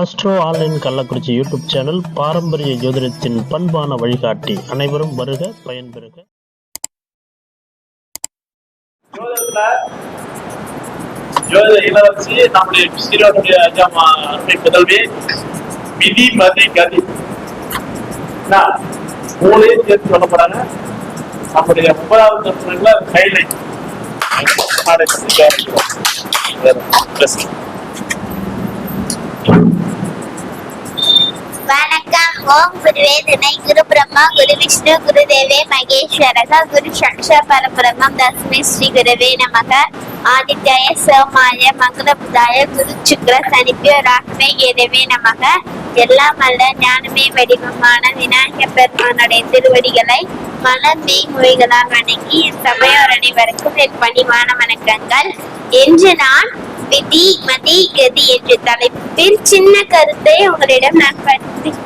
Astro online Kallakurichi YouTube channel பாரம்பரிய ஜோதிடத்தின் பண்பான வழிகாட்டி. அனைவரும் வருக, பயன்பெறுக. ஜோதிட இளவரசி நம்முடைய ஸ்ரீராமுடைய முதல்வி விதி மதி கதி மூலையும் சேர்த்து சொல்லப்படுறாங்க. நம்முடைய 9வது ஹைலைட் வணக்கம். ஓம் குருவே துணை, குரு பிரம்மா, குரு விஷ்ணு, குரு தேவே மகேஸ்வரக, குரு சக்ஷ பரபிரம்மம், தஸ்மை ஸ்ரீ குருவே நமக. ஆதித்யாய சோமாய மங்களபுதாய குரு சுக்ர சனிப்பியோ ராகவே கேதவே நமக. எல்லாம் அல்ல ஞானமே வடிவமான விநாயக பெருமானுடைய திருவடிகளை மலர்மை மொழிகளால் வணங்கி சபையோர் அனைவருக்கும் என் பணிவான வணக்கங்கள். என்று நான் விதி மதி கதி என்ற தலைப்பில் சின்ன கருத்தை உங்களிடம் நான்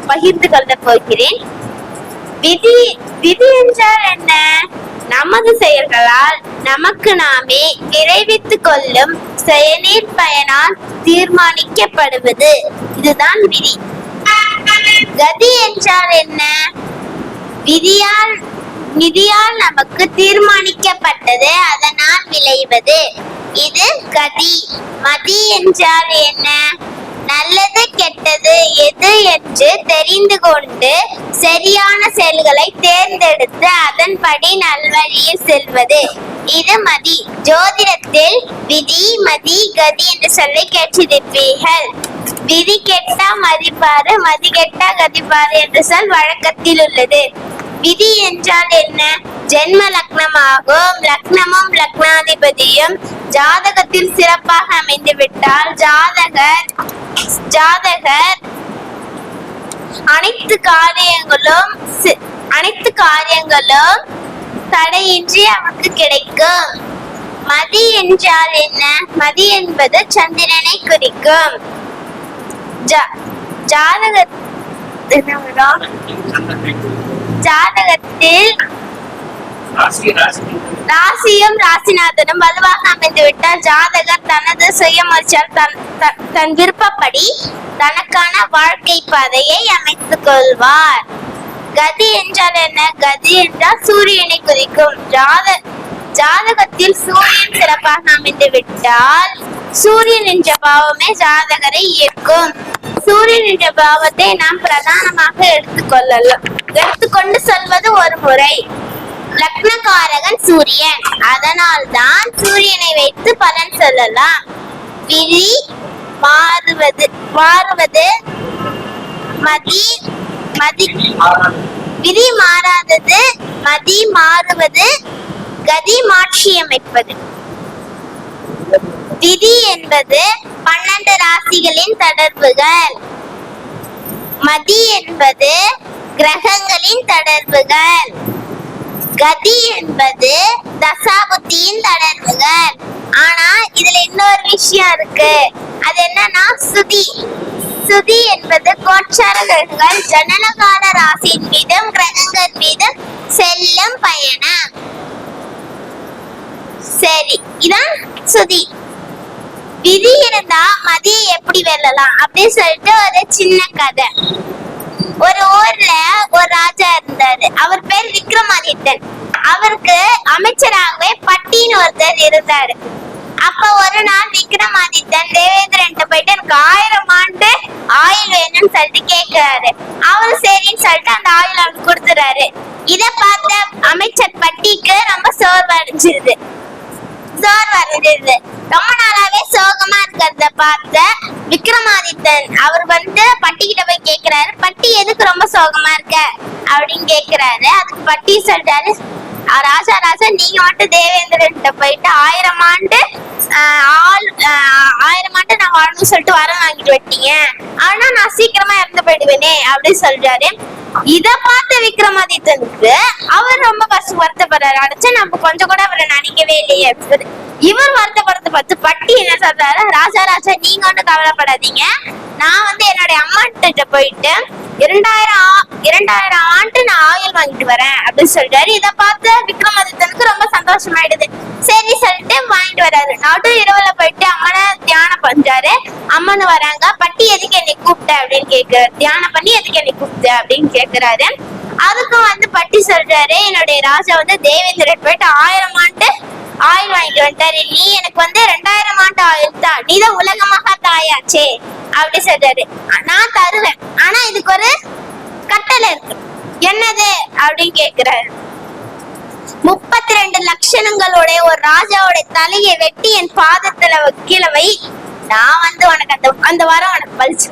பகிர்ந்து கொள்ள போகிறேன். விதி என்றால் என்ன? நமது செயல்களால் நமக்கு நாமே விளைவித்துக் கொள்ளும் செயலின் பயனால் தீர்மானிக்கப்படுவது, இதுதான் விதி. கதி என்றால் என்ன? விதியால் நமக்கு தீர்மானிக்கப்பட்டது, அதனால் விளைவது, இது கதி. மதி என்றால் என்ன? நல்லது கெட்டது எது என்று தெரிந்து கொண்டு சரியான செயல்களை தேர்ந்தெடுத்து அதன்படி நல்வழியில் செல்வது, இது மதி. ஜோதிடத்தில் விதி மதி கதி என்று சொல்லி கேட்டிருப்பீர்கள். விதி கெட்டா மதிப்பாரு, மதி கெட்டா கதிப்பாரு என்று சொல் வழக்கத்தில் உள்ளது. விதி என்றால் என்ன? ஜென்ம லக்னமாகும். லக்னமும் லக்னாதிபதியும் ஜாதகத்தில் சிறப்பாக அமைந்து விட்டால் ஜாதகர் அனைத்து காரியங்களும் தடையின்றி அவருக்கு கிடைக்கும். மதி என்றால் என்ன? மதி என்பது சந்திரனை குறிக்கும். ஜாதகத்தில் ராசியும் ராசிநாதனும் வலுவாக அமைந்து விட்டால் ஜாதகர் தனது சுயமுயற்சியால் தன் விருப்பப்படி தனக்கான வாழ்க்கை பாதையை அமைத்துக் கொள்வார். கதி என்றால் என்ன? கதி என்றால் சூரியனை குறிக்கும். ஜாதகத்தில் சூரியன் சிறப்பாக அமைந்து விட்டால் சூரியன் என்ற பாவமே ஜாதகரை இயக்கும். சூரியன் என்ற பாவத்தை நாம் பிரதானமாக எடுத்துக்கொண்டு சொல்வது ஒரு முறை. லக்னகாரகன் சூரியன், அதனால் தான் சூரியனை வைத்து பலன் சொல்லலாம். விதி மாறுவது விதி மாறாதது, மதி மாறுவது, கதி மாற்றியமைப்பது. விதி என்பது 12 ராசிகளின் தொடர்புகள். மதி என்பது கிரகங்களின் தொடர்புகள். கதி என்பது தசாபுத்தியின் தொடர்புகள். ஆனா இதுல இன்னொரு விஷயம் இருக்கு. அது என்னன்னா சுதி என்பது கோச்சார கிரகங்கள் ஜனனகால ராசியின் மீதும் கிரகங்கள் மீதும் செல்லும் பயணம். சரி, இதான் சுதி. விதி இருந்தா மதியை எப்படி வெல்லலாம் அப்படின்னு சொல்லிட்டு ஒரு சின்ன கதை. ஒரு ஊர்ல ஒரு ராஜா இருந்தாரு. அவர் பேர் விக்ரமாதித்தன். அவருக்கு அமைச்சராகவே பட்டின்னு ஒருத்தர் இருந்தாரு. அப்ப ஒரு நாள் விக்ரமாதித்தன் தேவேந்திரன் போயிட்டு எனக்கு 1000 ஆண்டு ஆயுள் வேணும்னு சொல்லிட்டு கேட்கிறாரு. அவரு சரின்னு சொல்லிட்டு அந்த ஆயுள் அவனுக்கு கொடுத்துறாரு. இத பார்த்த அமைச்சர் பட்டிக்கு ரொம்ப சோர்வடைஞ்சிருது. ரொம்ப நாளாவே சோகமா இருக்கிறத பார்த்த விக்ரமாதித்தன் அவர் பட்டிக்கிட்ட போய் கேக்குறாரு, பட்டி எதுக்கு ரொம்ப சோகமா இருக்க அப்படின்னு கேக்குறாரு. அதுக்கு பட்டி சொல்றாரு, ராஜா நீங்க மட்டும் தேவேந்திரன் போயிட்டு 1000 ஆண்டு நான் வாழணும்னு சொல்லிட்டு வரம் வாங்கிட்டு விட்டீங்க, ஆனா நான் சீக்கிரமா இறந்து போயிடுவேனே அப்படின்னு சொல்றாரு. இத பார்த்த விக்ரமாதித்தனுக்கு அவர் ரொம்ப வருத்தப்படுறாரு. அடைச்சு நம்ம கொஞ்சம் கூட அவரை நினைக்கவே இல்லையே. இவர் வருத்தப்படுறத பார்த்து பட்டி என்ன சொல்றாரு, ராஜா நீங்க ஒண்ணு கவலைப்படாதீங்க, நான் என்னுடைய அம்மா கிட்ட போயிட்டு 2000 ஆண்டு நான் ஆயுள் வாங்கிட்டு வரேன் அப்படின்னு சொல்றாரு. இத பார்த்து விக்ரமாதித்தனுக்கு ரொம்ப சந்தோஷமாயிடுது. சரி சொல்லிட்டு வாங்கிட்டு வராரு. நடு இரவுல போயிட்டு அம்மனை தியானம் பண்றாரு. அம்மனு வராங்க. பட்டி எதுக்கு என்னை கூப்பிட்ட அப்படின்னு கேக்குறாரு. தியானம் பண்ணி எதுக்கு என்னை கூப்பிட்ட அப்படின்னு கேக்குறாரு. அதுக்கும் வந்து பட்டி சொல்றாரு, என்னுடைய ராஜா வந்து தேவேந்திரன் போயிட்டு 1000 ஆண்டு ஆயில் வாங்கிட்டு வந்துட்டாரு. நீ எனக்கு வந்து 2000 ஆண்டு ஆயில் தான், நீதான் உலகமாக தாயாச்சே அப்படி சொல்றாரு. நான் தருவேன், ஆனா இதுக்கு ஒரு கட்டளை இருக்கு. என்னது அப்படின்னு கேக்குறாரு. 32 லட்சணங்களுடைய ஒரு ராஜாவோட தலையை வெட்டி என் பாதத்துல கீழே வை, நான் வந்து உனக்கு அந்த வாரம் உனக்கு பழிச்சு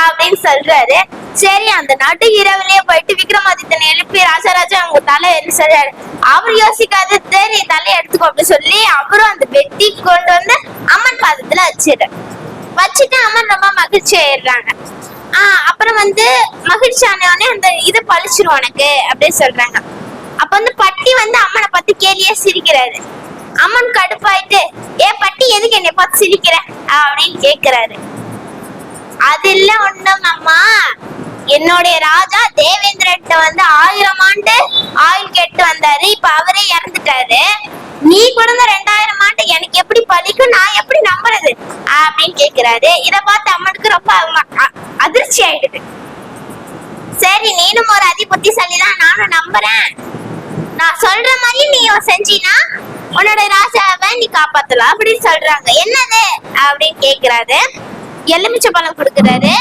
அப்படின்னு சொல்றாரு. சரி, அந்த நடு இரவுலயே போயிட்டு விக்ரமாதித்தனை எழுப்பி ராஜா அவங்க தலை என்ன சொல்றாரு. அவர் யோசிக்காது, சரி தலையை எடுத்துக்கோ அப்படின்னு சொல்லி அவரும் அந்த வெட்டி கொண்டு வந்து அம்மன் பாதத்துல வச்சுட்டு அம்மன் ரொம்ப மகிழ்ச்சி ஆயிடுறாங்க. அப்புறம் வந்து மகிழ்ச்சி ஆனவனே அந்த இது பழிச்சிரும் உனக்கு அப்படின்னு சொல்றாங்க. அப்ப வந்து பட்டி வந்து அம்மனை பார்த்து கேலியா சிரிக்கிறாரு. அம்மன் கடுப்பாயிட்டு, பட்டி எதுக்கு என்னை பார்த்து சிரிக்கிற அப்படின்னு கேக்குறாரு. அது இல்ல ஒண்ணும் அம்மா, என்னுடைய ராஜா தேவேந்திரன்ட்ட வந்து 1000 ஆண்டு ஆயுள் கேட்டு வந்தாரு. இப்ப அவரே இறந்துட்டாரு. நீ கொடுத்த 2000 ஆண்டு எனக்கு எப்படி பழிக்கும், நான் எப்படி நம்புறது அப்படின்னு கேக்குறாரு. இத பார்த்து அம்மனுக்கு ரொம்ப அதிர்ச்சி ஆயிடுது. சரி, நீனும் ஒரு அதிபுத்திசாலிதான், நானும் நம்புறேன். நான் சொல்ற மாதிரி நீ செஞ்சினா உன்னோட ராஜாவை நீ காப்பாத்தலாம் அப்படின்னு சொல்றாங்க. என்னது அப்படின்னு கேக்குறாரு. எலுமிச்சை பழம் கொடுக்குறாரு,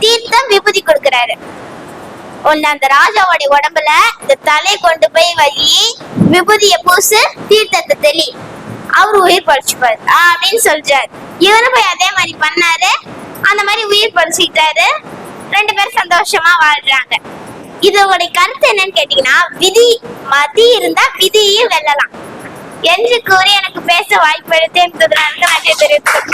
தீர்த்தம் விபூதி கொடுக்குறாரு. ஒன்னு அந்த ராஜாவோட உடம்புல இந்த தலையை கொண்டு போய் வை, விபூதிய பூசு, தீர்த்தத்தை தெளி, அவரு உயிர் பழிச்சுப்பாரு அப்படின்னு சொல்றாரு. இவரு போய் அதே மாதிரி பண்ணாரு. அந்த மாதிரி உயிர் பழிச்சுக்கிட்டாரு. 2 பேரும் சந்தோஷமா வாழ்றாங்க. இதோட கருத்து என்னன்னு கேட்டீங்கன்னா, மதி இருந்தா விதியையும் வெல்லலாம் என்று கூறி எனக்கு பேச வாய்ப்பு எடுத்து நன்றி தெரிவித்துக்